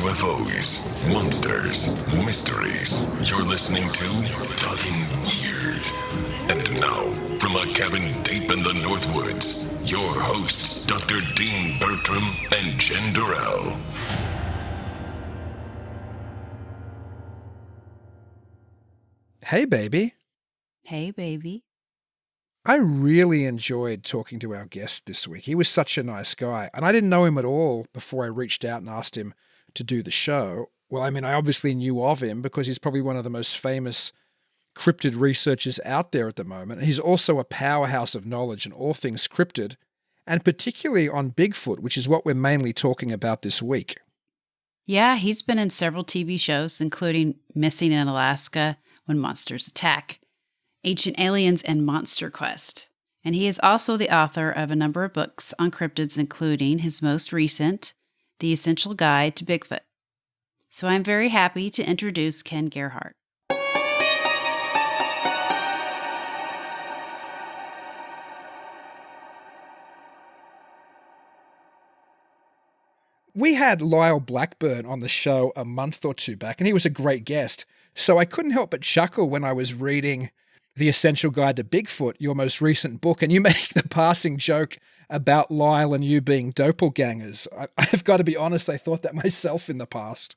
UFOs, monsters, mysteries. You're listening to Talking Weird. And now, from a cabin deep in the Northwoods, your hosts, Dr. Dean Bertram and Jenn Durrell. Hey, baby. Hey, baby. I really enjoyed talking to our guest this week. He was such a nice guy, and I didn't know him at all before I reached out and asked him to do the show. Well, I mean, I obviously knew of him because he's probably one of the most famous cryptid researchers out there at the moment. And he's also a powerhouse of knowledge in all things cryptid, and particularly on Bigfoot, which is what we're mainly talking about this week. Yeah, he's been in several TV shows, including Missing in Alaska, When Monsters Attack, Ancient Aliens, and Monster Quest. And he is also the author of a number of books on cryptids, including his most recent, The Essential Guide to Bigfoot. So I'm very happy to introduce Ken Gerhard. We had Lyle Blackburn on the show a month or two back, and he was a great guest. So I couldn't help but chuckle when I was reading The Essential Guide to Bigfoot, your most recent book, and you make the passing joke about Lyle and you being doppelgangers. I've got to be honest, I thought that myself in the past.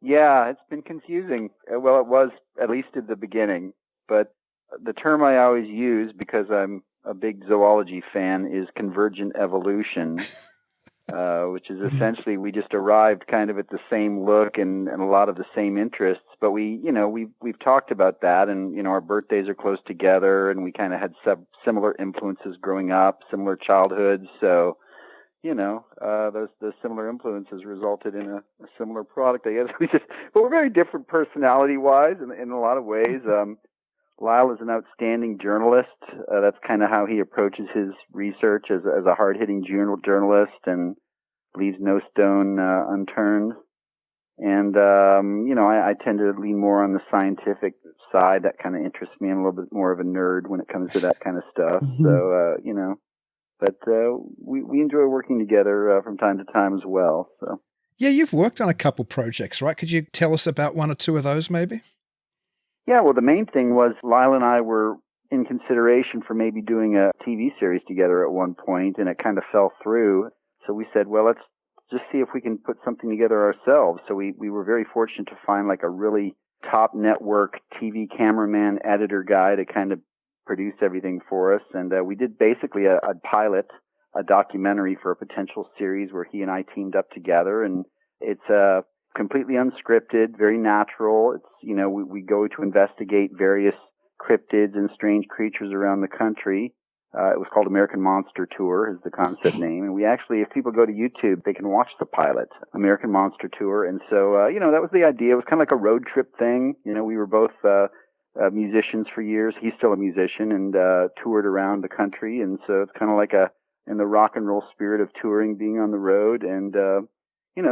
Yeah, it's been confusing. Well, it was, at least at the beginning. But the term I always use, because I'm a big zoology fan, is convergent evolution, which is essentially we just arrived kind of at the same look and a lot of the same interests. But we've talked about that, and our birthdays are close together, and we kind of had similar influences growing up, similar childhoods. So those similar influences resulted in a similar product, I guess. But we're very different personality-wise in a lot of ways. Lyle is an outstanding journalist. That's kind of how he approaches his research as a hard-hitting journalist and leaves no stone unturned. And, I tend to lean more on the scientific side. That kind of interests me. I'm a little bit more of a nerd when it comes to that kind of stuff. Mm-hmm. So, but we enjoy working together from time to time as well. So. Yeah, you've worked on a couple projects, right? Could you tell us about one or two of those, maybe? Yeah, well, the main thing was Lyle and I were in consideration for maybe doing a TV series together at one point, and it kind of fell through. So we said, well, let's just see if we can put something together ourselves. So we were very fortunate to find like a really top network TV cameraman, editor guy to kind of produce everything for us. And we did basically a pilot, a documentary for a potential series where he and I teamed up together. And it's completely unscripted, very natural. It's, we go to investigate various cryptids and strange creatures around the country. It was called American Monster Tour is the concept name. And we actually, if people go to YouTube, they can watch the pilot, American Monster Tour. And so, that was the idea. It was kind of like a road trip thing. We were both musicians for years. He's still a musician and toured around the country. And so it's kind of like in the rock and roll spirit of touring, being on the road and,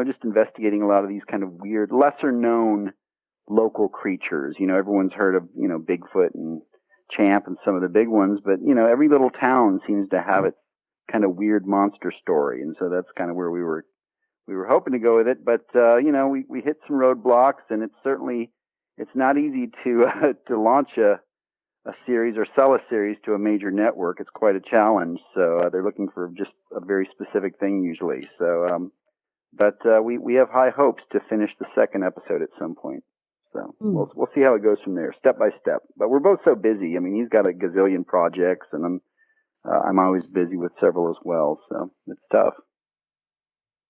just investigating a lot of these kind of weird, lesser known local creatures. Everyone's heard of, Bigfoot and Champ and some of the big ones, but, every little town seems to have its kind of weird monster story. And so that's kind of where we were hoping to go with it. But, we hit some roadblocks, and it's not easy to launch a series or sell a series to a major network. It's quite a challenge. So they're looking for just a very specific thing usually. So, but we have high hopes to finish the second episode at some point. So we'll see how it goes from there, step by step. But we're both so busy. I mean, he's got a gazillion projects, and I'm always busy with several as well. So it's tough.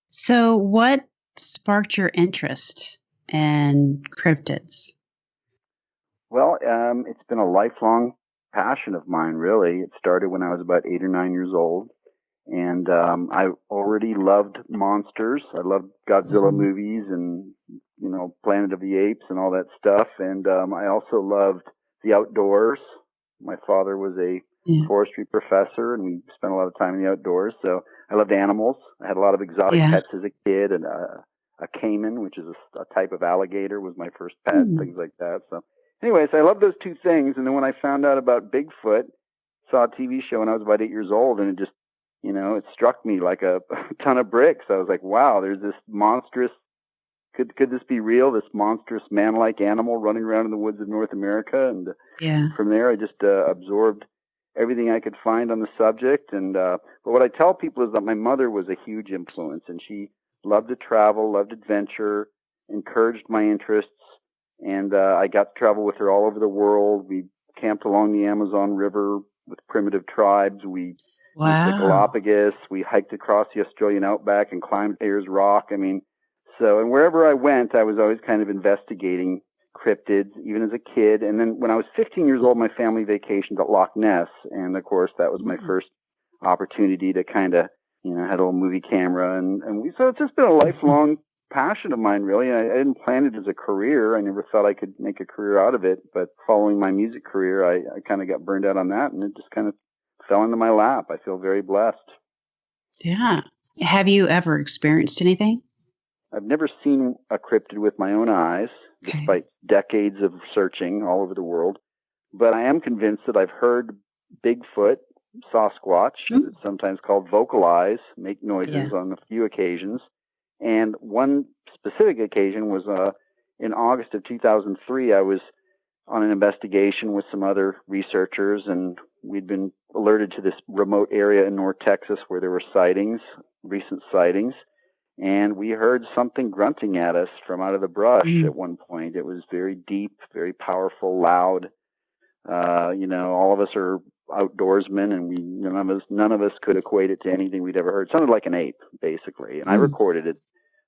So what sparked your interest in cryptids? Well, it's been a lifelong passion of mine, really. It started when I was about 8 or 9 years old. And I already loved monsters. I loved Godzilla movies and, Planet of the Apes and all that stuff. And I also loved the outdoors. My father was a forestry professor, and we spent a lot of time in the outdoors. So I loved animals. I had a lot of exotic pets as a kid, and a caiman, which is a type of alligator, was my first pet, things like that. So anyways, I love those two things. And then when I found out about Bigfoot, saw a TV show when I was about 8 years old, and it just, it struck me like a ton of bricks. I was like, wow, there's this monstrous could this be real? This monstrous man-like animal running around in the woods of North America? And from there, I just absorbed everything I could find on the subject. And but what I tell people is that my mother was a huge influence, and she loved to travel, loved adventure, encouraged my interests, and I got to travel with her all over the world. We camped along the Amazon River with primitive tribes. We went to the Galapagos. We hiked across the Australian outback and climbed Ayers Rock. I mean, and wherever I went, I was always kind of investigating cryptids, even as a kid. And then when I was 15 years old, my family vacationed at Loch Ness. And of course, that was my first opportunity to kind of, had a little movie camera. So it's just been a lifelong passion of mine, really. I didn't plan it as a career. I never thought I could make a career out of it. But following my music career, I kind of got burned out on that, and it just kind of fell into my lap. I feel very blessed. Yeah. Have you ever experienced anything? I've never seen a cryptid with my own eyes, despite decades of searching all over the world. But I am convinced that I've heard Bigfoot, Sasquatch, it's sometimes called vocalize, make noises on a few occasions. And one specific occasion was in August of 2003. I was on an investigation with some other researchers, and we'd been alerted to this remote area in North Texas where there were recent sightings. And we heard something grunting at us from out of the brush at one point. It was very deep, very powerful, loud. All of us are outdoorsmen, and none of us could equate it to anything we'd ever heard. It sounded like an ape, basically. And I recorded it,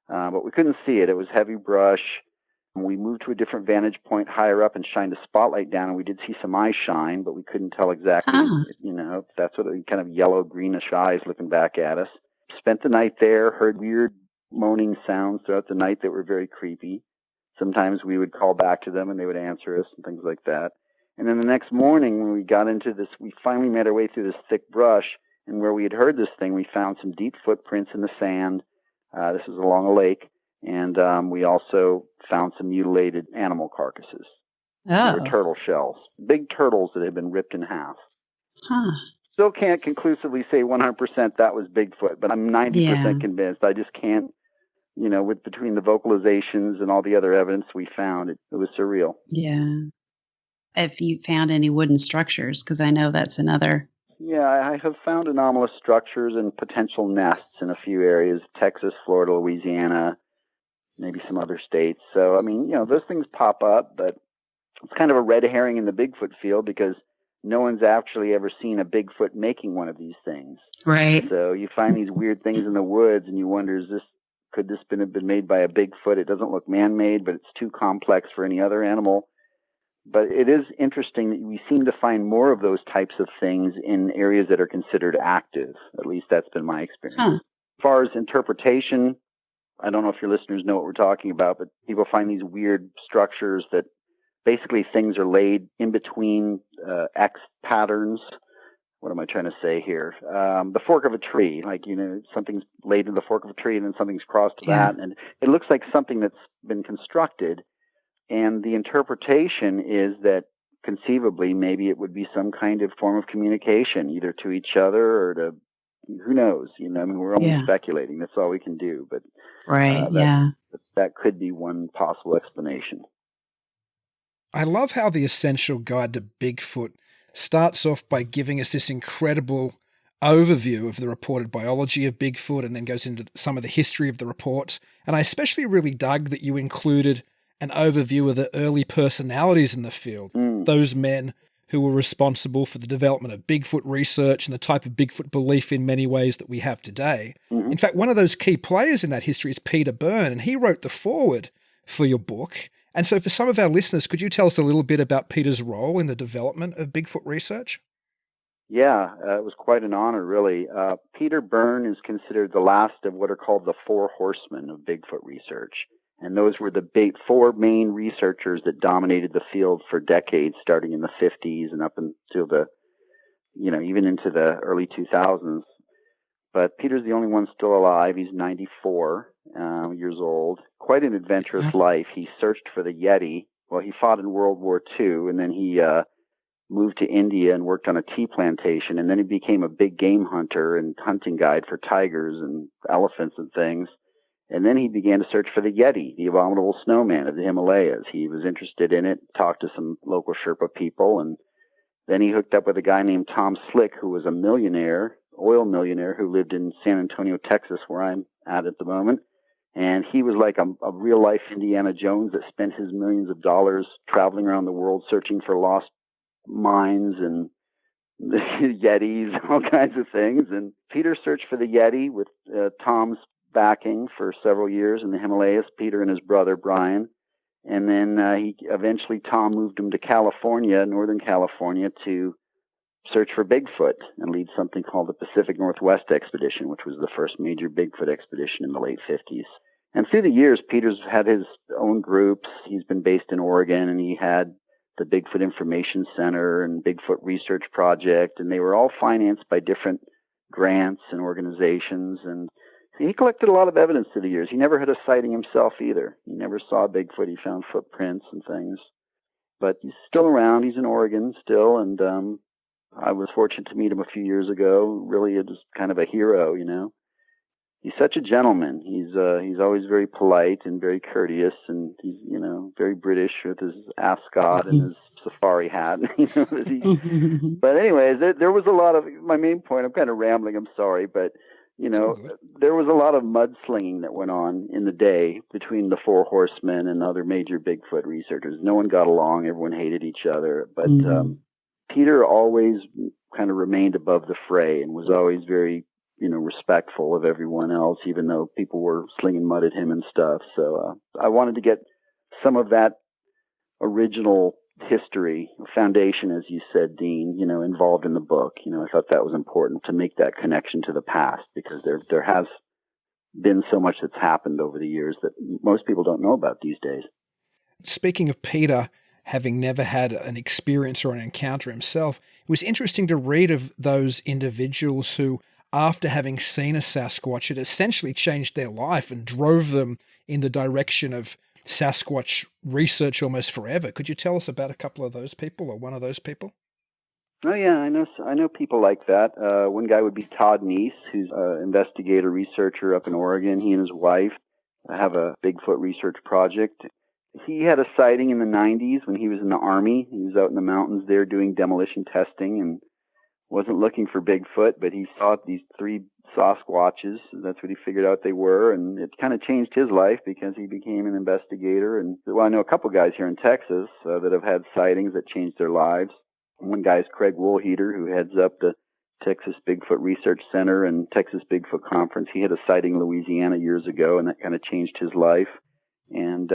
but we couldn't see it. It was heavy brush. We moved to a different vantage point higher up and shined a spotlight down, and we did see some eyes shine, but we couldn't tell exactly, if that's what kind of yellow, greenish eyes looking back at us. Spent the night there, heard weird moaning sounds throughout the night that were very creepy. Sometimes we would call back to them and they would answer us and things like that. And then the next morning when we got into this, we finally made our way through this thick brush, and where we had heard this thing, we found some deep footprints in the sand. This is along a lake, and we also found some mutilated animal carcasses. They were turtle shells, big turtles that had been ripped in half. Still can't conclusively say 100% that was Bigfoot, but I'm 90% convinced. I just can't, between the vocalizations and all the other evidence we found, it was surreal. Yeah. If you found any wooden structures, because I know that's another. Yeah, I have found anomalous structures and potential nests in a few areas, Texas, Florida, Louisiana, maybe some other states. So, those things pop up, but it's kind of a red herring in the Bigfoot field because no one's actually ever seen a Bigfoot making one of these things. Right. So you find these weird things in the woods, and you wonder, could this have been made by a Bigfoot? It doesn't look man-made, but it's too complex for any other animal. But it is interesting that we seem to find more of those types of things in areas that are considered active. At least that's been my experience. As far as interpretation, I don't know if your listeners know what we're talking about, but people find these weird structures that basically things are laid in between X patterns. What am I trying to say here? The fork of a tree, something's laid in the fork of a tree and then something's crossed to that. And it looks like something that's been constructed. And the interpretation is that conceivably maybe it would be some kind of form of communication, either to each other or to, who knows? We're only speculating. That's all we can do. But that could be one possible explanation. I love how the Essential Guide to Bigfoot starts off by giving us this incredible overview of the reported biology of Bigfoot and then goes into some of the history of the reports. And I especially really dug that you included an overview of the early personalities in the field, those men who were responsible for the development of Bigfoot research and the type of Bigfoot belief in many ways that we have today. In fact, one of those key players in that history is Peter Byrne, and he wrote the foreword for your book. And so for some of our listeners, could you tell us a little bit about Peter's role in the development of Bigfoot research? Yeah, it was quite an honor, really. Peter Byrne is considered the last of what are called the four horsemen of Bigfoot research. And those were the four main researchers that dominated the field for decades, starting in the 50s and up until even into the early 2000s. But Peter's the only one still alive. He's 94 years old. Quite an adventurous life. He searched for the Yeti. Well, he fought in World War II, and then he moved to India and worked on a tea plantation, and then he became a big game hunter and hunting guide for tigers and elephants and things. And then he began to search for the Yeti, the abominable snowman of the Himalayas. He was interested in it, talked to some local Sherpa people, and then he hooked up with a guy named Tom Slick, who was a millionaire, oil millionaire, who lived in San Antonio, Texas, where I'm at the moment. And he was like a real-life Indiana Jones that spent his millions of dollars traveling around the world searching for lost mines and Yetis, all kinds of things. And Peter searched for the Yeti with Tom's backing for several years in the Himalayas, Peter and his brother, Brian. And then eventually Tom moved him to California, Northern California, to search for Bigfoot and lead something called the Pacific Northwest Expedition, which was the first major Bigfoot expedition in the late 50s. And through the years, Peter's had his own groups. He's been based in Oregon, and he had the Bigfoot Information Center and Bigfoot Research Project, and they were all financed by different grants and organizations. And he collected a lot of evidence through the years. He never had a sighting himself either. He never saw Bigfoot. He found footprints and things. But he's still around. He's in Oregon still, and I was fortunate to meet him a few years ago. Really, just kind of a hero, you know. He's such a gentleman. He's always very polite and very courteous, and he's, you know, very British with his ascot and his safari hat. You know, but anyways, there was a lot of, my main point, I'm kind of rambling, I'm sorry, but you know, there was a lot of mudslinging that went on in the day between the Four Horsemen and other major Bigfoot researchers. No one got along. Everyone hated each other. But Peter always kind of remained above the fray and was always very, you know, respectful of everyone else, even though people were slinging mud at him and stuff. So I wanted to get some of that original history, foundation, as you said, Dean, you know, involved in the book. You know, I thought that was important to make that connection to the past, because there has been so much that's happened over the years that most people don't know about these days. Speaking of Peter having never had an experience or an encounter himself, it was interesting to read of those individuals who, after having seen a Sasquatch, it essentially changed their life and drove them in the direction of Sasquatch research almost forever. Could you tell us about a couple of those people, or one of those people? Oh yeah, I know people like that. One guy would be Todd Neese, who's an investigator researcher up in Oregon. He and his wife have a Bigfoot research project. He had a sighting in the 90s when he was in the Army. He was out in the mountains there doing demolition testing and wasn't looking for Bigfoot, but he saw these 3 Sasquatches. That's what he figured out they were, and it kind of changed his life because he became an investigator. And well, I know a couple guys here in Texas that have had sightings that changed their lives. One guy is Craig Woolheater, who heads up the Texas Bigfoot Research Center and Texas Bigfoot Conference. He had a sighting in Louisiana years ago, and that kind of changed his life. And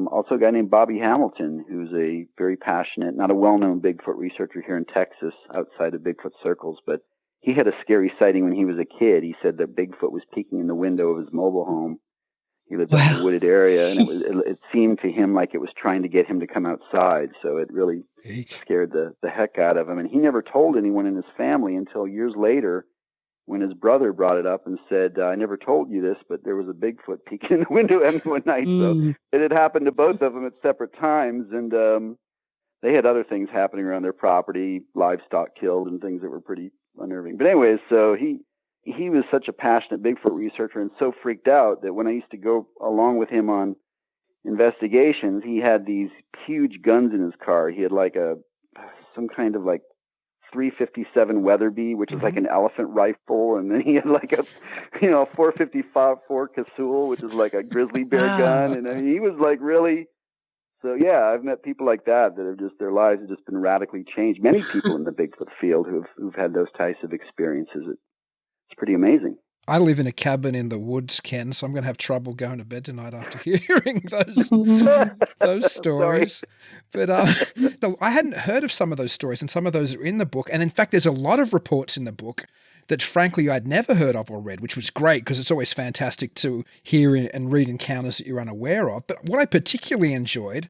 also a guy named Bobby Hamilton, who's a very passionate, not a well-known Bigfoot researcher here in Texas outside of Bigfoot circles, but he had a scary sighting when he was a kid. He said that Bigfoot was peeking in the window of his mobile home. He lived in a wooded area, and it seemed to him like it was trying to get him to come outside, so it really scared the heck out of him. And he never told anyone in his family until years later, when his brother brought it up and said, I never told you this, but there was a Bigfoot peeking in the window at me one night. So it had happened to both of them at separate times, and they had other things happening around their property, livestock killed and things that were pretty unnerving. But anyways, so he was such a passionate Bigfoot researcher and so freaked out that when I used to go along with him on investigations, he had these huge guns in his car. He had like some kind of like 357 Weatherby, which is like an elephant rifle, and then he had like a 455 Ford Casull, which is like a grizzly bear gun, and I mean, he was like really. So yeah, I've met people like that have just, their lives have just been radically changed. Many people in the Bigfoot field who've had those types of experiences. It's pretty amazing. I live in a cabin in the woods, Ken, so I'm going to have trouble going to bed tonight after hearing those stories. But I hadn't heard of some of those stories, and some of those are in the book. And in fact, there's a lot of reports in the book that frankly I'd never heard of or read, which was great because it's always fantastic to hear and read encounters that you're unaware of. But what I particularly enjoyed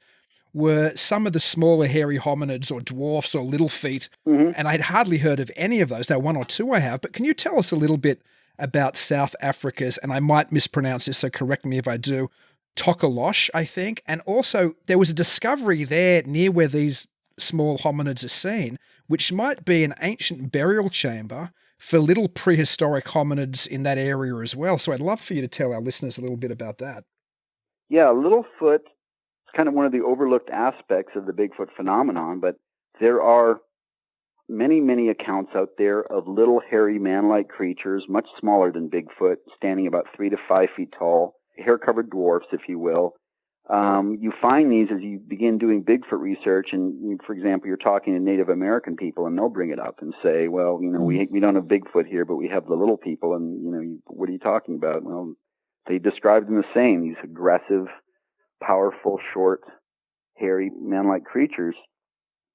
were some of the smaller hairy hominids or dwarfs or little feet, and I'd hardly heard of any of those. Now, one or two I have, but can you tell us a little bit about South Africa's, and I might mispronounce this, so correct me if I do, Tokolosh, I think, and also there was a discovery there near where these small hominids are seen, which might be an ancient burial chamber for little prehistoric hominids in that area as well. So I'd love for you to tell our listeners a little bit about that. Yeah, Littlefoot is kind of one of the overlooked aspects of the Bigfoot phenomenon, but there are many, many accounts out there of little hairy man-like creatures, much smaller than Bigfoot, standing about 3 to 5 feet tall, hair-covered dwarfs, if you will. You find these as you begin doing Bigfoot research, and for example, you're talking to Native American people, and they'll bring it up and say, well, we don't have Bigfoot here, but we have the little people, and, what are you talking about? Well, they described them the same, these aggressive, powerful, short, hairy, man-like creatures.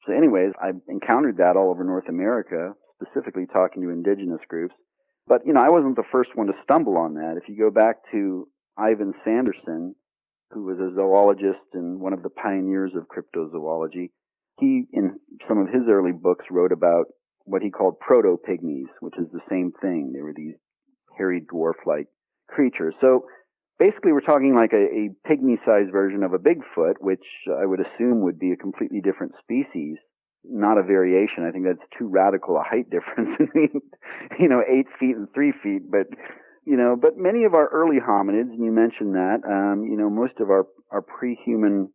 So anyways, I've encountered that all over North America, specifically talking to indigenous groups. But, I wasn't the first one to stumble on that. If you go back to Ivan Sanderson, who was a zoologist and one of the pioneers of cryptozoology, he, in some of his early books, wrote about what he called proto-pygmies, which is the same thing. They were these hairy dwarf-like creatures. So basically we're talking like a pygmy-sized version of a Bigfoot, which I would assume would be a completely different species, not a variation. I think that's too radical a height difference between, 8 feet and 3 feet. But many of our early hominids, and you mentioned that, most of our pre-human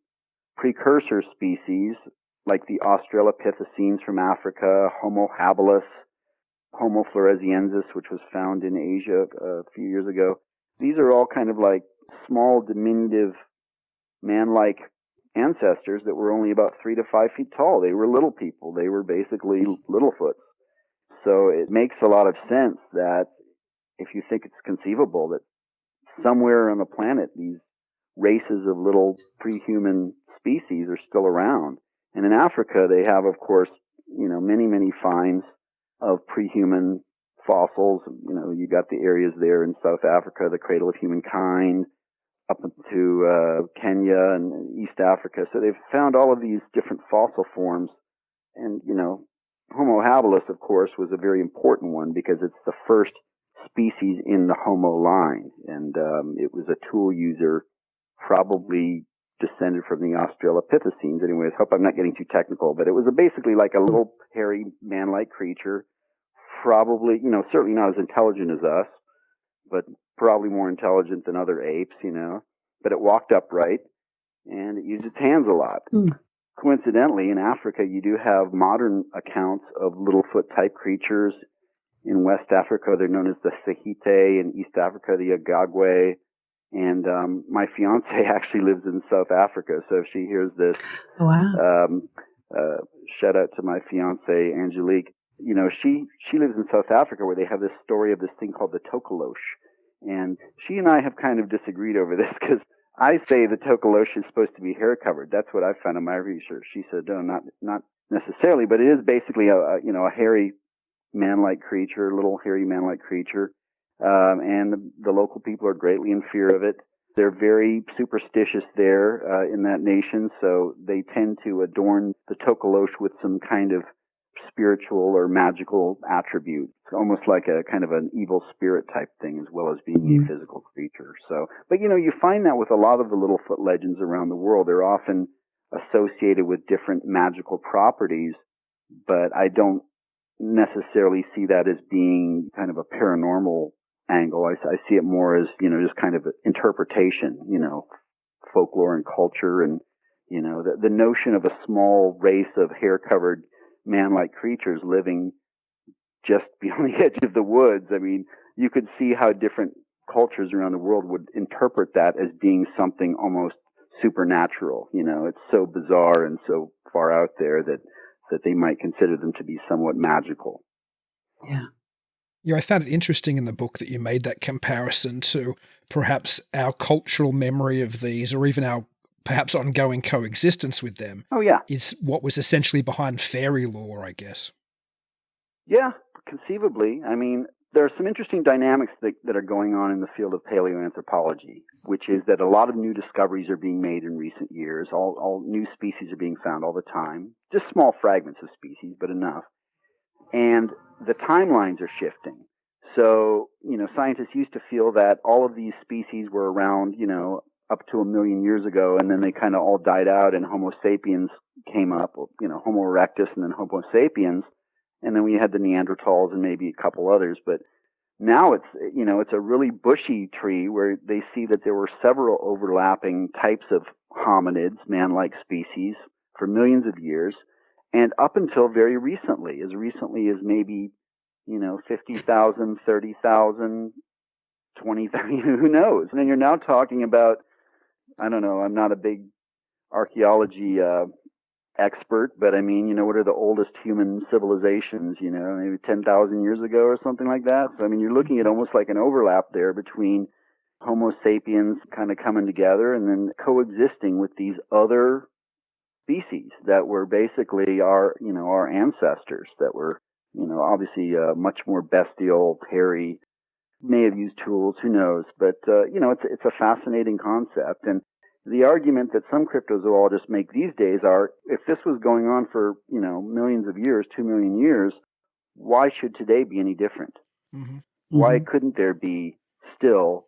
precursor species, like the Australopithecines from Africa, Homo habilis, Homo floresiensis, which was found in Asia a few years ago, these are all kind of like small, diminutive, man-like ancestors that were only about 3 to 5 feet tall. They were little people. They were basically Littlefoot. So it makes a lot of sense that if you think it's conceivable that somewhere on the planet these races of little pre-human species are still around. And in Africa, they have, of course, many, many finds of pre-human fossils. You got the areas there in South Africa, the cradle of humankind, up into Kenya and East Africa. So they've found all of these different fossil forms. And, Homo habilis, of course, was a very important one because it's the first species in the Homo line. And it was a tool user, probably descended from the Australopithecines. Anyways, hope I'm not getting too technical, but it was basically like a little hairy man-like creature, probably, certainly not as intelligent as us, but probably more intelligent than other apes, but it walked upright and it used its hands a lot. Coincidentally, in Africa, you do have modern accounts of Littlefoot type creatures. In West Africa, they're known as the Sahite. In East Africa, the Agagwe. And my fiance actually lives in South Africa, so if she hears this, shout out to my fiance Angelique. She lives in South Africa where they have this story of this thing called the tokolosh, and she and I have kind of disagreed over this because I say the tokolosh is supposed to be hair covered. That's what I found in my research. She said no, not necessarily, but it is basically a hairy man-like creature, little hairy man-like creature. And the local people are greatly in fear of it. They're very superstitious there in that nation, so they tend to adorn the tokolosh with some kind of spiritual or magical attribute. It's almost like a kind of an evil spirit type thing as well as being a physical creature. So, but you find that with a lot of the Littlefoot legends around the world. They're often associated with different magical properties, but I don't necessarily see that as being kind of a paranormal angle. I see it more as, just kind of interpretation, folklore and culture and, the notion of a small race of hair-covered man-like creatures living just beyond the edge of the woods. I mean, you could see how different cultures around the world would interpret that as being something almost supernatural. It's so bizarre and so far out there that they might consider them to be somewhat magical. Yeah. Yeah, I found it interesting in the book that you made that comparison to perhaps our cultural memory of these, or even our perhaps ongoing coexistence with them. Oh, yeah. Is what was essentially behind fairy lore, I guess. Yeah, conceivably. I mean, there are some interesting dynamics that are going on in the field of paleoanthropology, which is that a lot of new discoveries are being made in recent years. All new species are being found all the time. Just small fragments of species, but enough. And the timelines are shifting. So, scientists used to feel that all of these species were around, up to 1 million years ago, and then they kind of all died out and Homo sapiens came up, Homo erectus and then Homo sapiens. And then we had the Neanderthals and maybe a couple others. But now it's a really bushy tree where they see that there were several overlapping types of hominids, man-like species, for millions of years. And up until very recently as maybe, 50,000, 30,000, 20,000, who knows? And then you're now talking about, I don't know, I'm not a big archaeology expert, but I mean, what are the oldest human civilizations, maybe 10,000 years ago or something like that? So, I mean, you're looking at almost like an overlap there between Homo sapiens kind of coming together and then coexisting with these other species that were basically our ancestors that were, obviously much more bestial, hairy, may have used tools, who knows? But, it's a fascinating concept. And the argument that some cryptozoologists make these days are, if this was going on for, millions of years, 2 million years, why should today be any different? Mm-hmm. Why couldn't there be still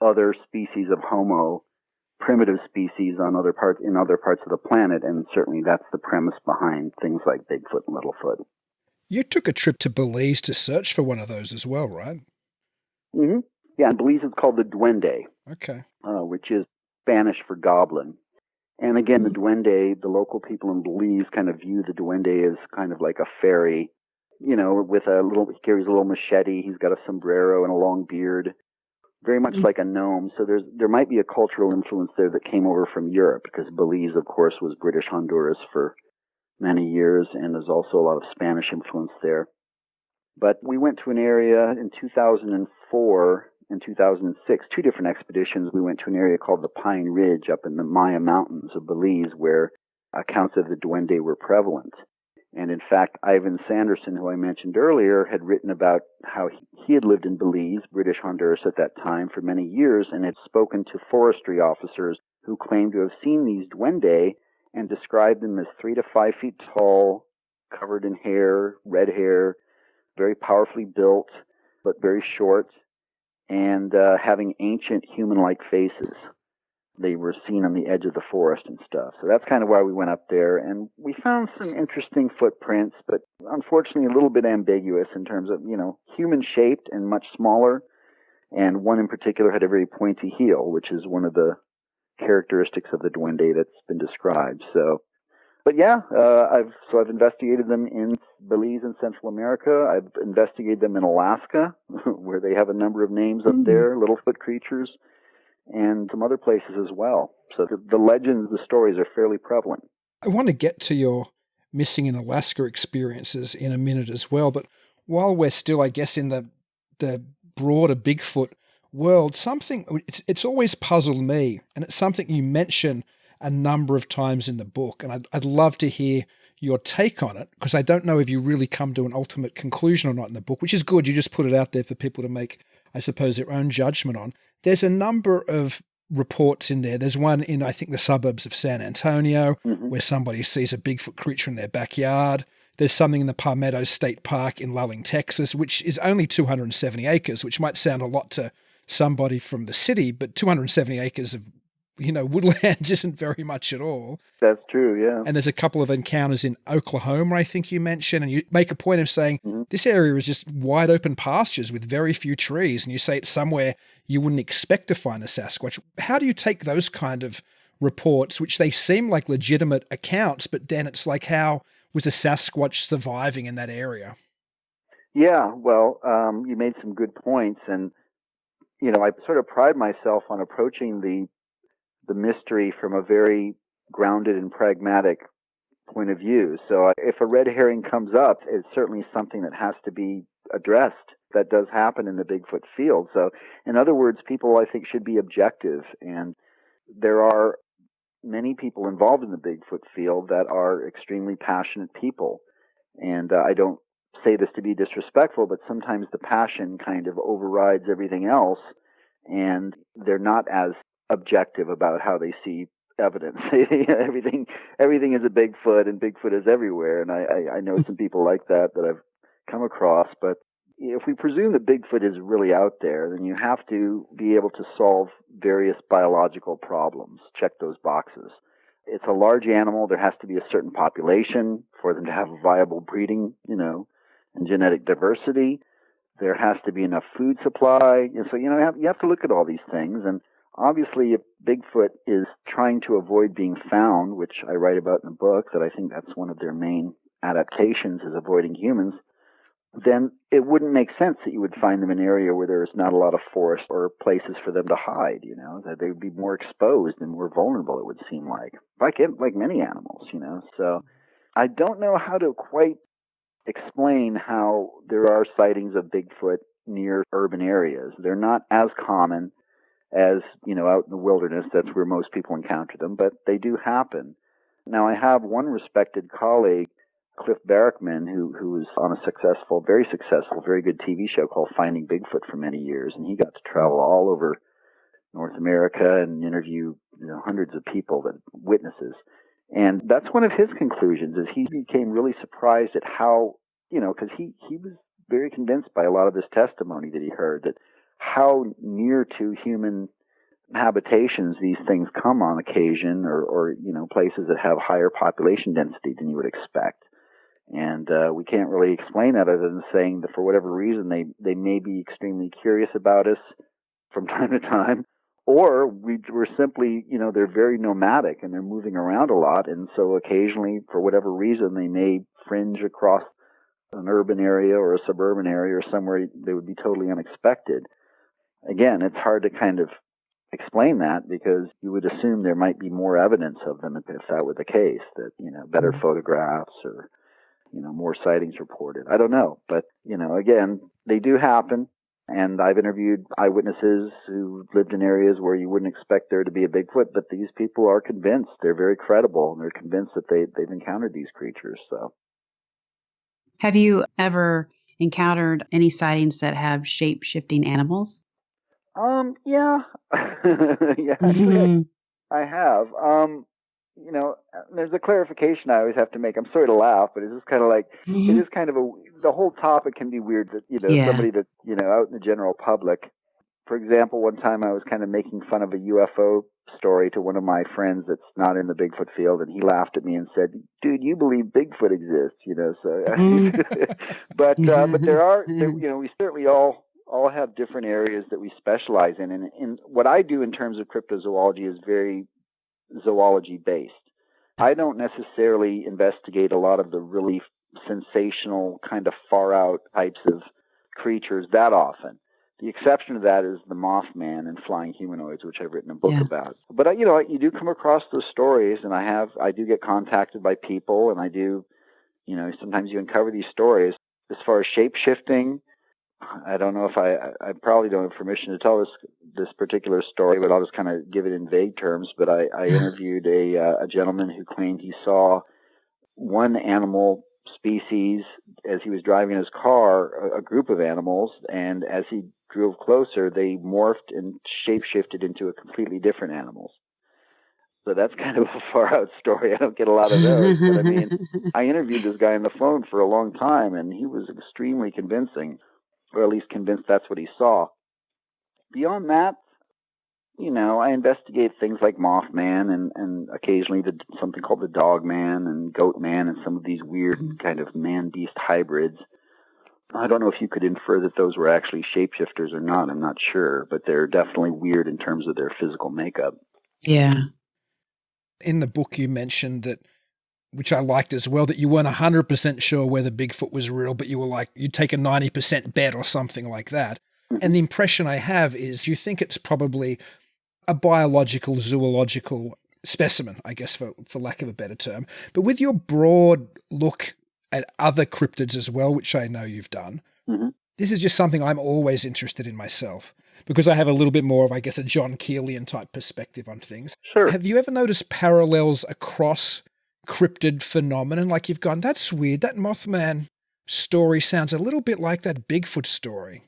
other species of Homo, primitive species in other parts of the planet? And certainly that's the premise behind things like Bigfoot and Littlefoot. You took a trip to Belize to search for one of those as well, right? Mm-hmm. Yeah, in Belize it's called the Duende. Okay. Which is Spanish for goblin. And again, the Duende, the local people in Belize kind of view the Duende as kind of like a fairy, he carries a little machete, he's got a sombrero and a long beard, very much like a gnome. So there might be a cultural influence there that came over from Europe, because Belize, of course, was British Honduras for many years, and there's also a lot of Spanish influence there. But we went to an area in 2004 and 2006, 2 different expeditions. We went to an area called the Pine Ridge up in the Maya Mountains of Belize, where accounts of the Duende were prevalent. And in fact, Ivan Sanderson, who I mentioned earlier, had written about how he had lived in Belize, British Honduras at that time, for many years, and had spoken to forestry officers who claimed to have seen these Duende and described them as 3 to 5 feet tall, covered in hair, red hair, very powerfully built, but very short, and having ancient human-like faces. They were seen on the edge of the forest and stuff. So that's kind of why we went up there, and we found some interesting footprints, but unfortunately a little bit ambiguous in terms of, human-shaped and much smaller, and one in particular had a very pointy heel, which is one of the characteristics of the Duende that's been described. So, but yeah, I've investigated them in Belize and Central America. I've investigated them in Alaska, where they have a number of names up there, Littlefoot creatures, and some other places as well. So the legends, the stories are fairly prevalent. I want to get to your missing in Alaska experiences in a minute as well, but while we're still, I guess, in the broader Bigfoot world, it's always puzzled me, and it's something you mention a number of times in the book, and I'd love to hear your take on it, because I don't know if you really come to an ultimate conclusion or not in the book, which is good. You just put it out there for people to make, I suppose, their own judgment on. There's a number of reports in there. There's one in, I think, the suburbs of San Antonio, where somebody sees a Bigfoot creature in their backyard. There's something in the Palmetto State Park in Luling, Texas, which is only 270 acres, which might sound a lot to somebody from the city, but 270 acres of woodlands isn't very much at all. That's true, yeah. And there's a couple of encounters in Oklahoma, I think you mentioned, and you make a point of saying this area is just wide open pastures with very few trees, and you say it's somewhere you wouldn't expect to find a Sasquatch. How do you take those kind of reports, which they seem like legitimate accounts, but then it's like, how was a Sasquatch surviving in that area? Yeah, well, you made some good points, and I sort of pride myself on approaching the mystery from a very grounded and pragmatic point of view. So if a red herring comes up, it's certainly something that has to be addressed. That does happen in the Bigfoot field. So in other words, people, I think, should be objective. And there are many people involved in the Bigfoot field that are extremely passionate people. And I don't say this to be disrespectful, but sometimes the passion kind of overrides everything else, and they're not as objective about how they see evidence. everything is a Bigfoot, and Bigfoot is everywhere. And I know some people like that I've come across. But if we presume that Bigfoot is really out there, then you have to be able to solve various biological problems, check those boxes. It's a large animal. There has to be a certain population for them to have a viable breeding, and genetic diversity. There has to be enough food supply. And so, you have to look at all these things. And obviously, if Bigfoot is trying to avoid being found, which I write about in the book, that I think that's one of their main adaptations is avoiding humans, then it wouldn't make sense that you would find them in an area where there's not a lot of forest or places for them to hide, that they would be more exposed and more vulnerable, it would seem like many animals, So I don't know how to quite explain how there are sightings of Bigfoot near urban areas. They're not as common as, out in the wilderness. That's where most people encounter them, but they do happen. Now, I have one respected colleague, Cliff Barrickman, who was on a very successful, very good TV show called Finding Bigfoot for many years, and he got to travel all over North America and interview hundreds of people, witnesses. And that's one of his conclusions, is he became really surprised at how, because he was very convinced by a lot of this testimony that he heard, that how near to human habitations these things come on occasion, or places that have higher population density than you would expect. And we can't really explain that other than saying that for whatever reason they may be extremely curious about us from time to time, or we're simply, they're very nomadic and they're moving around a lot, and so occasionally, for whatever reason, they may fringe across an urban area or a suburban area or somewhere they would be totally unexpected. Again, it's hard to kind of explain that, because you would assume there might be more evidence of them if that were the case, that, better photographs or, more sightings reported. I don't know. But, again, they do happen. And I've interviewed eyewitnesses who lived in areas where you wouldn't expect there to be a Bigfoot, but these people are convinced. They're very credible, and they're convinced that they've encountered these creatures. So, have you ever encountered any sightings that have shape-shifting animals? Yeah. Yeah, actually, I have. There's a clarification I always have to make. I'm sorry to laugh, but it's just kind of like, it is kind of the whole topic can be weird that, somebody that, out in the general public. For example, one time I was kind of making fun of a UFO story to one of my friends that's not in the Bigfoot field, and he laughed at me and said, "Dude, you believe Bigfoot exists," so, but there are, we certainly all have different areas that we specialize in. And what I do in terms of cryptozoology is very zoology based. I don't necessarily investigate a lot of the really sensational, kind of far out types of creatures that often. The exception to that is the Mothman and flying humanoids, which I've written a book about. But you do come across those stories, and I do get contacted by people, and I do, sometimes you uncover these stories. As far as shape-shifting, I don't know if I probably don't have permission to tell this particular story, but I'll just kind of give it in vague terms. But I interviewed a gentleman who claimed he saw one animal species as he was driving his car, a group of animals, and as he drove closer, they morphed and shape-shifted into a completely different animals. So that's kind of a far-out story. I don't get a lot of those. But, I interviewed this guy on the phone for a long time, and he was extremely convincing, or at least convinced that's what he saw. Beyond that, I investigate things like Mothman and occasionally something called the Dog Man and Goat Man and some of these weird kind of man-beast hybrids. I don't know if you could infer that those were actually shapeshifters or not. I'm not sure, but they're definitely weird in terms of their physical makeup. Yeah. In the book, you mentioned that, which I liked as well, that you weren't 100% sure whether Bigfoot was real, but you were like, you'd take a 90% bet or something like that. Mm-hmm. And the impression I have is you think it's probably a biological, zoological specimen, I guess, for lack of a better term. But with your broad look at other cryptids as well, which I know you've done, this is just something I'm always interested in myself, because I have a little bit more of, I guess, a John Keelian type perspective on things. Sure. Have you ever noticed parallels across cryptid phenomenon? Like you've gone, that's weird. That Mothman story sounds a little bit like that Bigfoot story.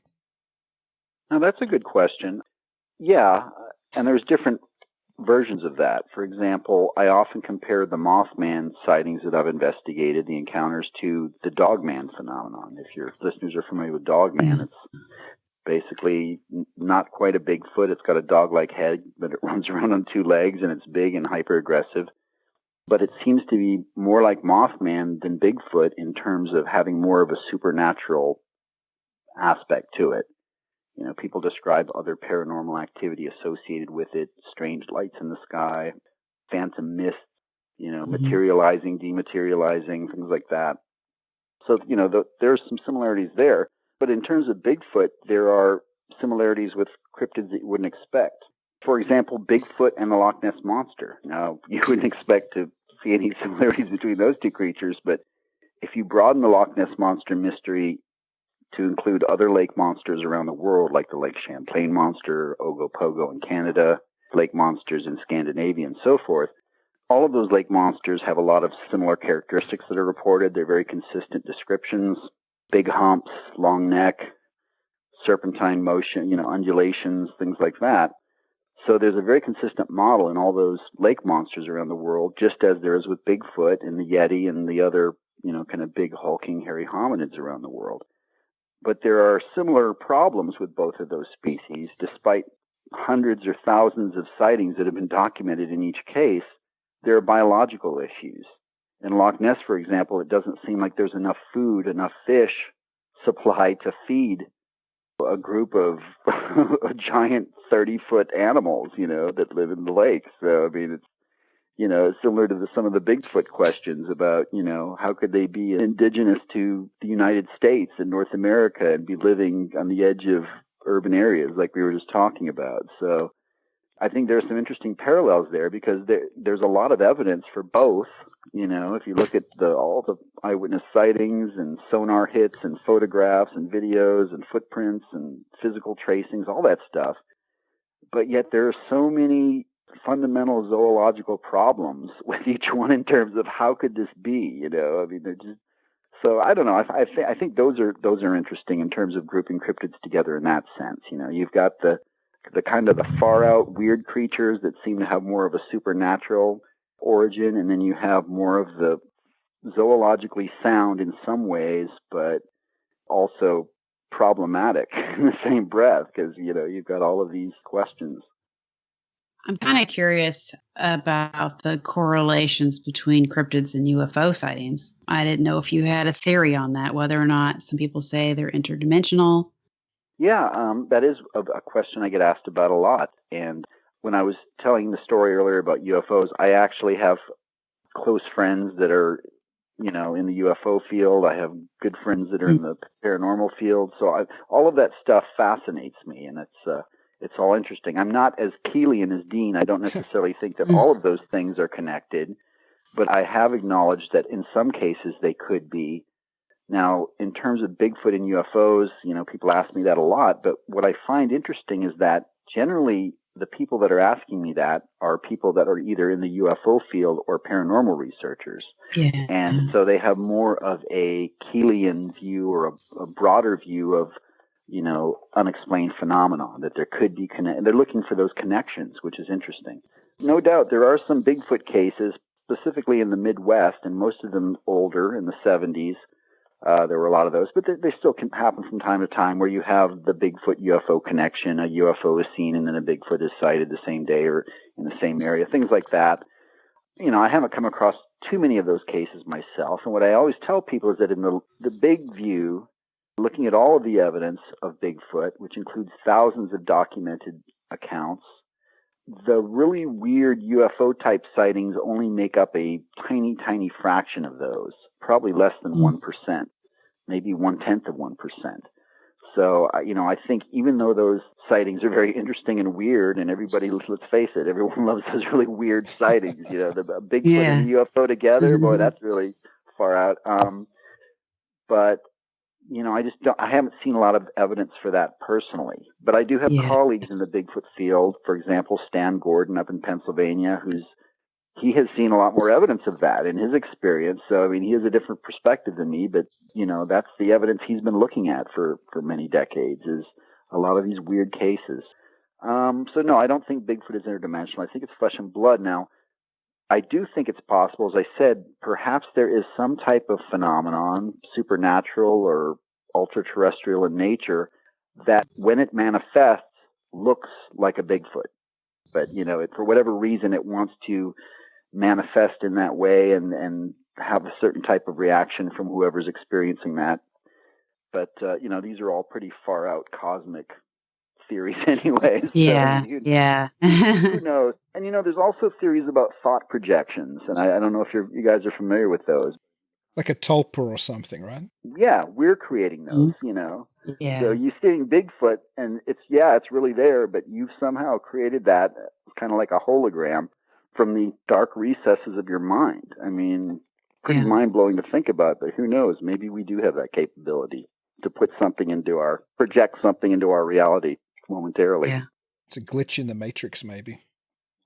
Now, that's a good question. Yeah, and there's different versions of that. For example, I often compare the Mothman sightings that I've investigated, the encounters, to the Dogman phenomenon. If your listeners are familiar with Dogman, it's basically not quite a Bigfoot. It's got a dog-like head, but it runs around on two legs, and it's big and hyper-aggressive. but it seems to be more like Mothman than Bigfoot in terms of having more of a supernatural aspect to it. You know, people describe other paranormal activity associated with it, strange lights in the sky, phantom mist, you know, materializing, dematerializing, things like that. So, you know, there's some similarities there. But in terms of Bigfoot, there are similarities with cryptids that you wouldn't expect. For example, Bigfoot and the Loch Ness Monster. Now, you wouldn't expect to see any similarities between those two creatures, but if you broaden the Loch Ness Monster mystery to include other lake monsters around the world, like the Lake Champlain Monster, Ogopogo in Canada, lake monsters in Scandinavia, and so forth, all of those lake monsters have a lot of similar characteristics that are reported. They're very consistent descriptions: big humps, long neck, serpentine motion, you know, undulations, things like that. So there's a very consistent model in all those lake monsters around the world, just as there is with Bigfoot and the Yeti and the other, you know, kind of big hulking hairy hominids around the world. But there are similar problems with both of those species, despite hundreds or thousands of sightings that have been documented in each case. There are biological issues. In Loch Ness, for example, it doesn't seem like there's enough food, enough fish supply to feed a group of giant 30-foot animals, you know, that live in the lake. So, I mean, it's, you know, similar to some of the Bigfoot questions about, you know, how could they be indigenous to the United States and North America and be living on the edge of urban areas like we were just talking about. So I think there's some interesting parallels there because there's a lot of evidence for both. You know, if you look at all the eyewitness sightings and sonar hits and photographs and videos and footprints and physical tracings, all that stuff. But yet there are so many fundamental zoological problems with each one in terms of how could this be, you know? I mean, they're just, so I don't know. I think those are interesting in terms of grouping cryptids together in that sense. You know, you've got the kind of the far out weird creatures that seem to have more of a supernatural origin, and then you have more of the zoologically sound in some ways, but also problematic in the same breath because, you know, you've got all of these questions. I'm kind of curious about the correlations between cryptids and UFO sightings. I didn't know if you had a theory on that, whether or not some people say they're interdimensional. Yeah, that is a question I get asked about a lot. And when I was telling the story earlier about UFOs, I actually have close friends that are, you know, in the UFO field. I have good friends that are in the paranormal field. So all of that stuff fascinates me, and it's all interesting. I'm not as Keelian as Dean. I don't necessarily think that all of those things are connected, but I have acknowledged that in some cases they could be. Now, in terms of Bigfoot and UFOs, you know, people ask me that a lot, but what I find interesting is that generally the people that are asking me that are people that are either in the UFO field or paranormal researchers. Yeah. And so they have more of a Keelian view or a broader view of, you know, unexplained phenomena, that there could be they're looking for those connections, which is interesting. No doubt there are some Bigfoot cases, specifically in the Midwest, and most of them older, in the 70s. There were a lot of those, but they still can happen from time to time where you have the Bigfoot UFO connection. A UFO is seen and then a Bigfoot is sighted the same day or in the same area, things like that. You know, I haven't come across too many of those cases myself. And what I always tell people is that in the big view, looking at all of the evidence of Bigfoot, which includes thousands of documented accounts, the really weird UFO type sightings only make up a tiny, tiny fraction of those, probably less than 1%, maybe 1/10 of 1%. So, you know, I think even though those sightings are very interesting and weird, and everybody, let's face it, everyone loves those really weird sightings, you know, the Bigfoot and the UFO together, boy, that's really far out. But you know, I haven't seen a lot of evidence for that personally, but I do have colleagues in the Bigfoot field. For example, Stan Gordon up in Pennsylvania, he has seen a lot more evidence of that in his experience. So, I mean, he has a different perspective than me, but, you know, that's the evidence he's been looking at for many decades, is a lot of these weird cases. So no, I don't think Bigfoot is interdimensional. I think it's flesh and blood. Now, I do think it's possible, as I said, perhaps there is some type of phenomenon, supernatural or ultra-terrestrial in nature, that when it manifests looks like a Bigfoot. But, you know, for whatever reason, it wants to manifest in that way and have a certain type of reaction from whoever's experiencing that. But, these are all pretty far out cosmic theories anyway. Yeah, So, yeah. who knows? And, there's also theories about thought projections. And I don't know if you guys are familiar with those. Like a tulpa or something, right? Yeah, we're creating those, Yeah. So you seeing Bigfoot, and it's really there, but you've somehow created that kind of like a hologram from the dark recesses of your mind. I mean, pretty mind-blowing to think about, but who knows? Maybe we do have that capability to project something into our reality momentarily. Yeah. It's a glitch in the matrix, maybe.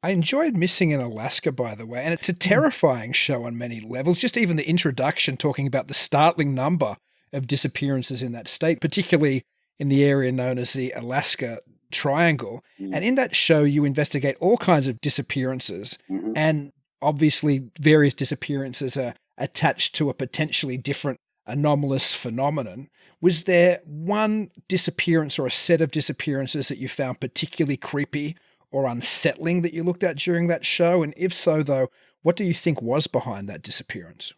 I enjoyed Missing in Alaska, by the way, and it's a terrifying show on many levels. Just even the introduction talking about the startling number of disappearances in that state, particularly in the area known as the Alaska Triangle. And in that show, you investigate all kinds of disappearances, and obviously various disappearances are attached to a potentially different anomalous phenomenon. Was there one disappearance or a set of disappearances that you found particularly creepy or unsettling that you looked at during that show? And if so, though, what do you think was behind that disappearance?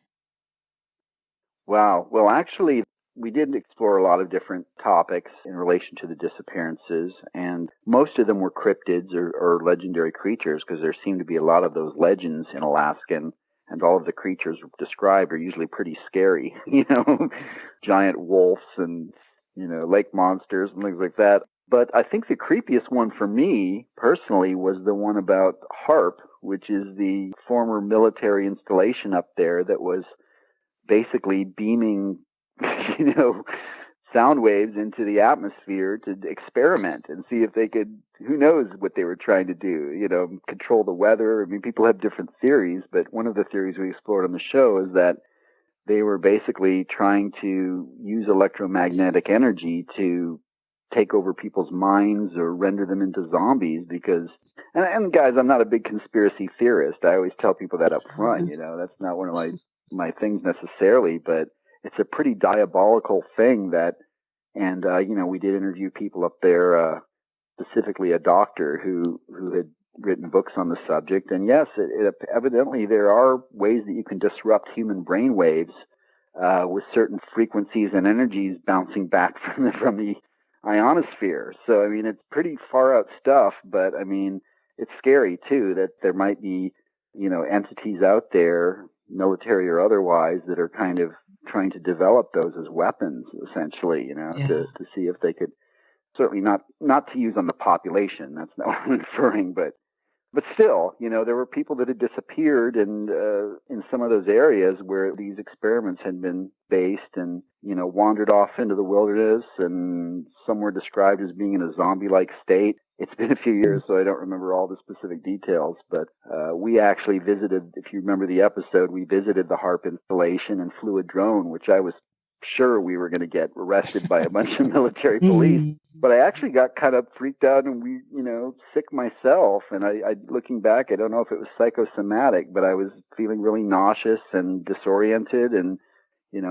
Wow. Well, actually, we did explore a lot of different topics in relation to the disappearances, and most of them were cryptids or legendary creatures, because there seem to be a lot of those legends in Alaska, and all of the creatures described are usually pretty scary, giant wolves and, lake monsters and things like that. But I think the creepiest one for me, personally, was the one about HAARP, which is the former military installation up there that was basically beaming, sound waves into the atmosphere to experiment and see if they could, who knows what they were trying to do, control the weather. I mean, people have different theories, but one of the theories we explored on the show is that they were basically trying to use electromagnetic energy to take over people's minds or render them into zombies, because, and guys, I'm not a big conspiracy theorist. I always tell people that up front, that's not one of my things necessarily, but it's a pretty diabolical thing that, and, we did interview people up there, specifically a doctor who had written books on the subject. And yes, evidently there are ways that you can disrupt human brain waves, with certain frequencies and energies bouncing back from the ionosphere. So, I mean, it's pretty far out stuff, but I mean, it's scary too that there might be, entities out there, military or otherwise, that are kind of trying to develop those as weapons, essentially, to see if they could, certainly not to use on the population. That's not what I'm inferring, but still, there were people that had disappeared and in some of those areas where these experiments had been based, and, wandered off into the wilderness, and some were described as being in a zombie-like state. It's been a few years, so I don't remember all the specific details, but we actually visited, if you remember the episode, we visited the HAARP installation and flew a drone, which I was sure we were going to get arrested by a bunch of military police. But I actually got kind of freaked out and sick myself. And I looking back, I don't know if it was psychosomatic, but I was feeling really nauseous and disoriented. And,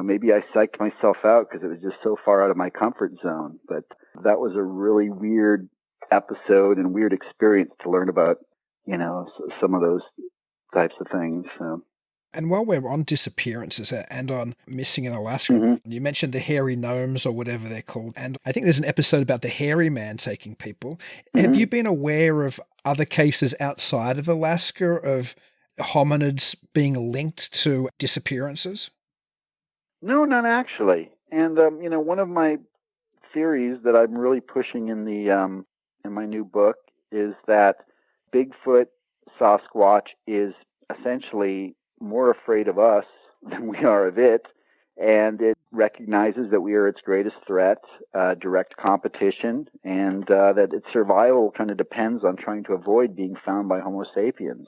maybe I psyched myself out because it was just so far out of my comfort zone. But that was a really weird episode and weird experience to learn about, some of those types of things. So. And while we're on disappearances and on Missing in Alaska, you mentioned the hairy gnomes or whatever they're called. And I think there's an episode about the hairy man taking people. Have you been aware of other cases outside of Alaska of hominids being linked to disappearances? No, not actually. And, one of my theories that I'm really pushing in my new book is that Bigfoot, Sasquatch is essentially more afraid of us than we are of it, and it recognizes that we are its greatest threat, direct competition, and that its survival kind of depends on trying to avoid being found by Homo sapiens.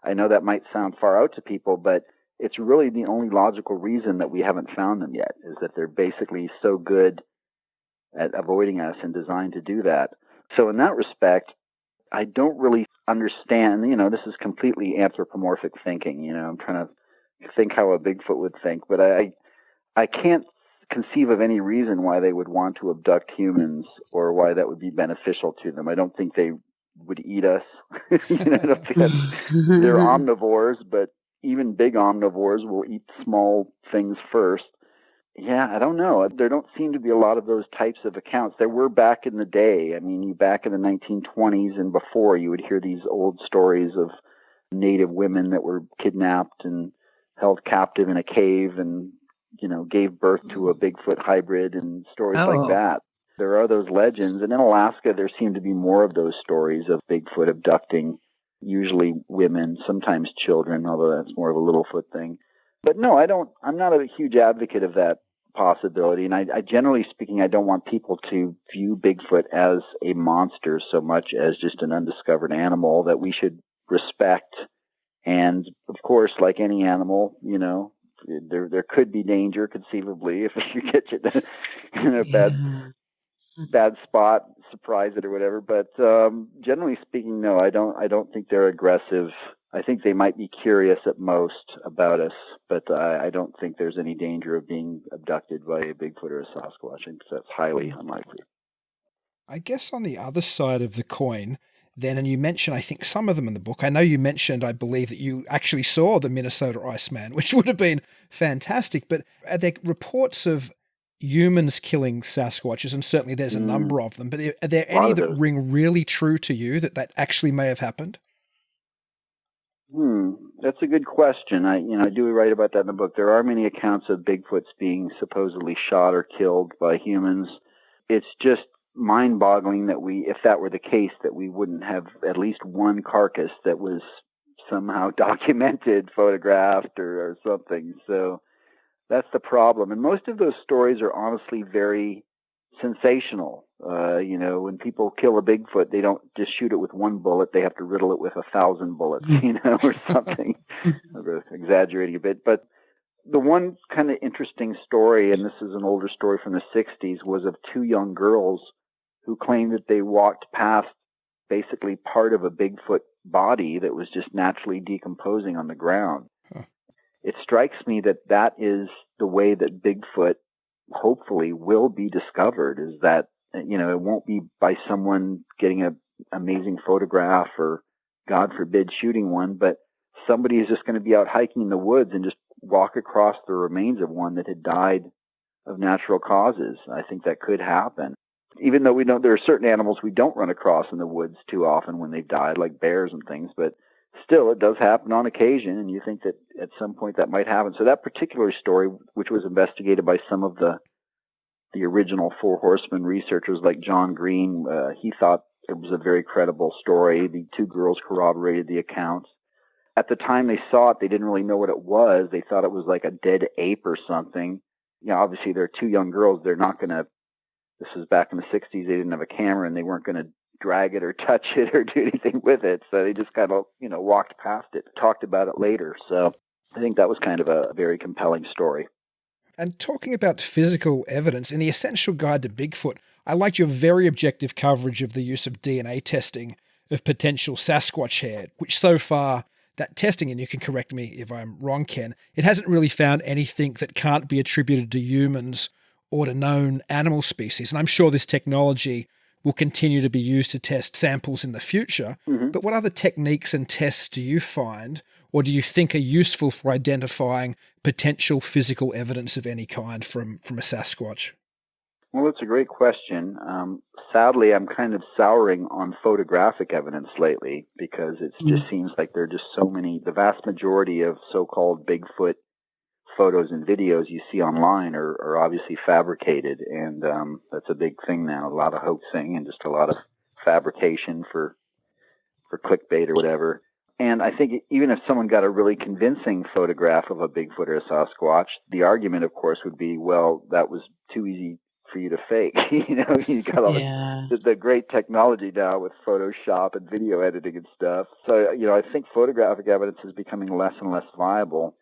I know that might sound far out to people, but it's really the only logical reason that we haven't found them yet, is that they're basically so good at avoiding us and designed to do that. So in that respect, I don't really understand, this is completely anthropomorphic thinking, I'm trying to think how a Bigfoot would think, but I can't conceive of any reason why they would want to abduct humans or why that would be beneficial to them. I don't think they would eat us. They're omnivores, but even big omnivores will eat small things first. Yeah, I don't know. There don't seem to be a lot of those types of accounts. There were back in the day. I mean, back in the 1920s and before, you would hear these old stories of native women that were kidnapped and held captive in a cave and, gave birth to a Bigfoot hybrid and stories like that. There are those legends. And in Alaska, there seem to be more of those stories of Bigfoot abducting, usually women, sometimes children, although that's more of a Littlefoot thing. But no, I'm not a huge advocate of that possibility. And I generally speaking, I don't want people to view Bigfoot as a monster so much as just an undiscovered animal that we should respect. And of course, like any animal, there could be danger conceivably if you get it in a bad spot, surprise it or whatever. But generally speaking, no, I don't think they're aggressive. I think they might be curious at most about us, but I don't think there's any danger of being abducted by a Bigfoot or a Sasquatch. I think that's highly unlikely. I guess on the other side of the coin, then, and you mentioned, I think, some of them in the book. I know you mentioned, I believe, that you actually saw the Minnesota Iceman, which would have been fantastic. But are there reports of humans killing Sasquatches? And certainly there's a number of them. But are there any that ring really true to you that actually may have happened? That's a good question. I do write about that in the book. There are many accounts of Bigfoots being supposedly shot or killed by humans. It's just mind-boggling that if that were the case, that we wouldn't have at least one carcass that was somehow documented, photographed, or something. So that's the problem. And most of those stories are honestly very sensational. When people kill a Bigfoot, they don't just shoot it with one bullet. They have to riddle it with 1,000 bullets, or something. I'm exaggerating a bit. But the one kind of interesting story, and this is an older story from the 60s, was of two young girls who claimed that they walked past basically part of a Bigfoot body that was just naturally decomposing on the ground. Huh. It strikes me that is the way that Bigfoot hopefully will be discovered, is that, it won't be by someone getting an amazing photograph or, God forbid, shooting one, but somebody is just going to be out hiking in the woods and just walk across the remains of one that had died of natural causes. I think that could happen. Even though we know there are certain animals we don't run across in the woods too often when they've died, like bears and things, but still it does happen on occasion, and you think that at some point that might happen. So that particular story, which was investigated by some of the original Four Horsemen researchers like John Green, he thought it was a very credible story. The two girls corroborated the accounts. At the time they saw it, they didn't really know what it was. They thought it was like a dead ape or something. Obviously they're two young girls. They're not going to, this was back in the 60s, they didn't have a camera and they weren't going to drag it or touch it or do anything with it. So they just kind of, walked past it, talked about it later. So I think that was kind of a very compelling story. And talking about physical evidence, in the Essential Guide to Bigfoot, I liked your very objective coverage of the use of DNA testing of potential Sasquatch hair, which so far, that testing, and you can correct me if I'm wrong, Ken, it hasn't really found anything that can't be attributed to humans or to known animal species. And I'm sure this technology will continue to be used to test samples in the future. Mm-hmm. But what other techniques and tests do you find, or do you think are useful for identifying potential physical evidence of any kind from a Sasquatch? Well, that's a great question. Sadly, I'm kind of souring on photographic evidence lately because it just seems like there are just so many. The vast majority of so-called Bigfoot photos and videos you see online are obviously fabricated, and that's a big thing now. A lot of hoaxing and just a lot of fabrication for clickbait or whatever. And I think even if someone got a really convincing photograph of a Bigfoot or a Sasquatch, the argument, of course, would be, well, that was too easy for you to fake. You got all the great technology now with Photoshop and video editing and stuff. So, I think photographic evidence is becoming less and less viable.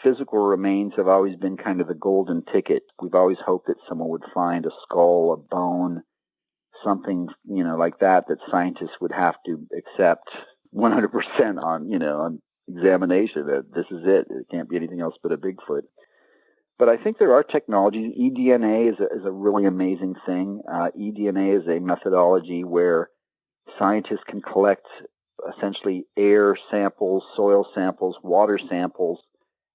Physical remains have always been kind of the golden ticket. We've always hoped that someone would find a skull, a bone, something, like that scientists would have to accept 100% on examination that this is it. It can't be anything else but a Bigfoot. But I think there are technologies. eDNA is a really amazing thing. eDNA is a methodology where scientists can collect essentially air samples, soil samples, water samples,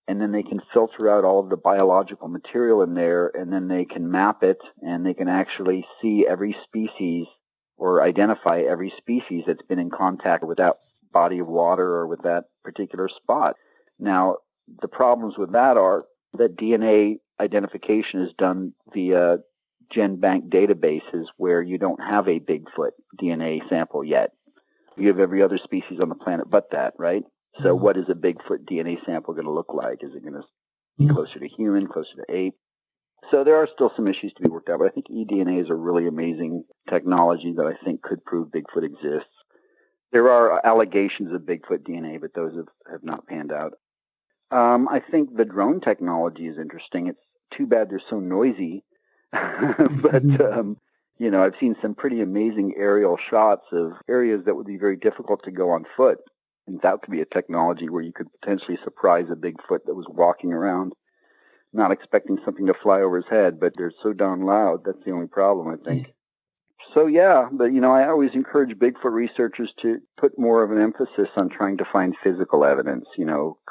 and then they can filter out all of the biological material in there, and then they can map it, and they can actually see every species or identify every species that's been in contact with that body of water or with that particular spot. Now, the problems with that are that DNA identification is done via GenBank databases where you don't have a Bigfoot DNA sample yet. You have every other species on the planet but that, right? So what is a Bigfoot DNA sample going to look like? Is it going to be closer to human, closer to ape? So there are still some issues to be worked out, but I think eDNA is a really amazing technology that I think could prove Bigfoot exists. There are allegations of Bigfoot DNA, but those have not panned out. I think the drone technology is interesting. It's too bad they're so noisy, but I've seen some pretty amazing aerial shots of areas that would be very difficult to go on foot. And that could be a technology where you could potentially surprise a Bigfoot that was walking around, not expecting something to fly over his head, but they're so darn loud. That's the only problem, I think. So, but, I always encourage Bigfoot researchers to put more of an emphasis on trying to find physical evidence,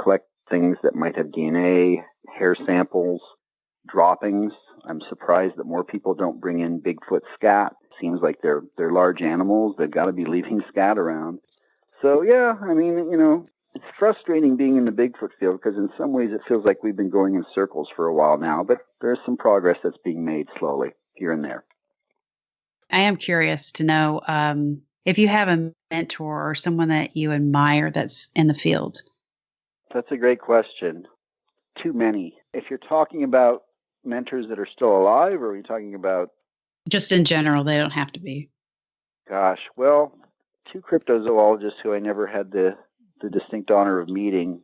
collect things that might have DNA, hair samples, droppings. I'm surprised that more people don't bring in Bigfoot scat. Seems like they're large animals. They've got to be leaving scat around. So, it's frustrating being in the Bigfoot field because in some ways it feels like we've been going in circles for a while now, but there's some progress that's being made slowly here and there. I am curious to know if you have a mentor or someone that you admire that's in the field. That's a great question. Too many. If you're talking about mentors that are still alive, or are you talking about... Just in general, they don't have to be. Gosh, well, 2 cryptozoologists who I never had the distinct honor of meeting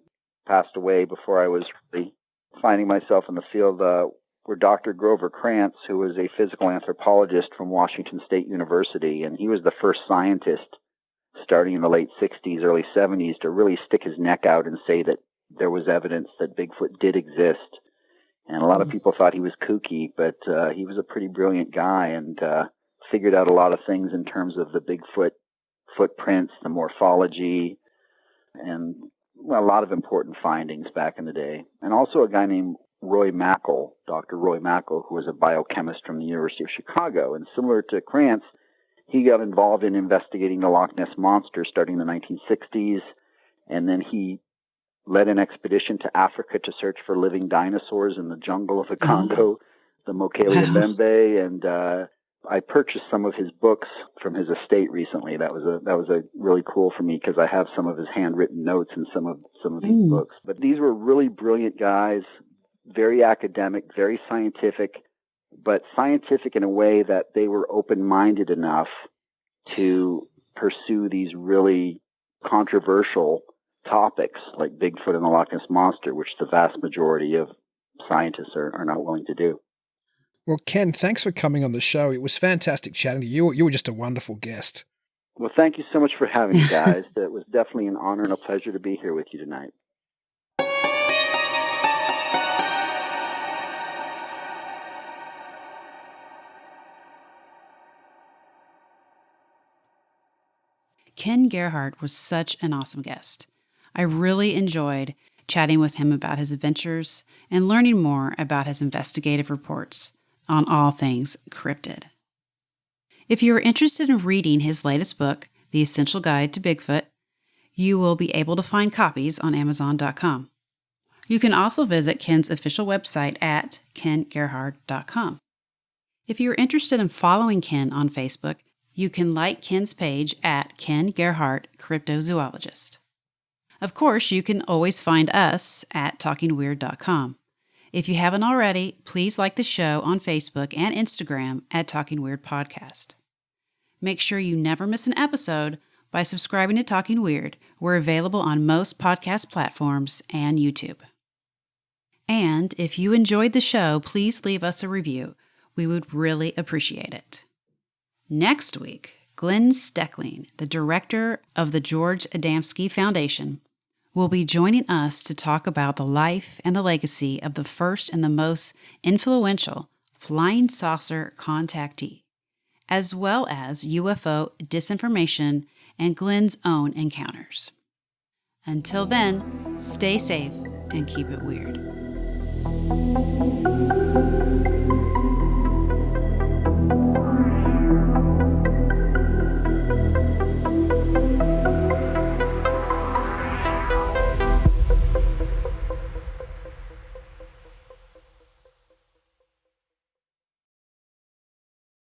passed away before I was really finding myself in the field were Dr. Grover Krantz, who was a physical anthropologist from Washington State University, and he was the first scientist starting in the late 60s, early 70s to really stick his neck out and say that there was evidence that Bigfoot did exist. And a lot of people thought he was kooky, but he was a pretty brilliant guy and figured out a lot of things in terms of the Bigfoot footprints, the morphology, and a lot of important findings back in the day. And also a guy named Roy Mackal, Dr. Roy Mackal, who was a biochemist from the University of Chicago. And similar to Krantz, he got involved in investigating the Loch Ness Monster starting in the 1960s, and then he led an expedition to Africa to search for living dinosaurs in the jungle of the Congo, the Mokele Mbembe, and I purchased some of his books from his estate recently. That was a really cool for me because I have some of his handwritten notes in some of these books. But these were really brilliant guys, very academic, very scientific, but scientific in a way that they were open-minded enough to pursue these really controversial topics like Bigfoot and the Loch Ness Monster, which the vast majority of scientists are not willing to do. Well, Ken, thanks for coming on the show. It was fantastic chatting to you. You were just a wonderful guest. Well, thank you so much for having me, guys. It was definitely an honor and a pleasure to be here with you tonight. Ken Gerhard was such an awesome guest. I really enjoyed chatting with him about his adventures and learning more about his investigative reports on all things cryptid. If you are interested in reading his latest book, The Essential Guide to Bigfoot, you will be able to find copies on Amazon.com. You can also visit Ken's official website at kengerhard.com. If you are interested in following Ken on Facebook, you can like Ken's page at Ken Gerhard Cryptozoologist. Of course, you can always find us at talkingweird.com. If you haven't already, please like the show on Facebook and Instagram at Talking Weird Podcast. Make sure you never miss an episode by subscribing to Talking Weird. We're available on most podcast platforms and YouTube. And if you enjoyed the show, please leave us a review. We would really appreciate it. Next week, Glenn Steckling, the director of the George Adamski Foundation, will be joining us to talk about the life and the legacy of the first and the most influential flying saucer contactee, as well as UFO disinformation and Glenn's own encounters. Until then, stay safe and keep it weird.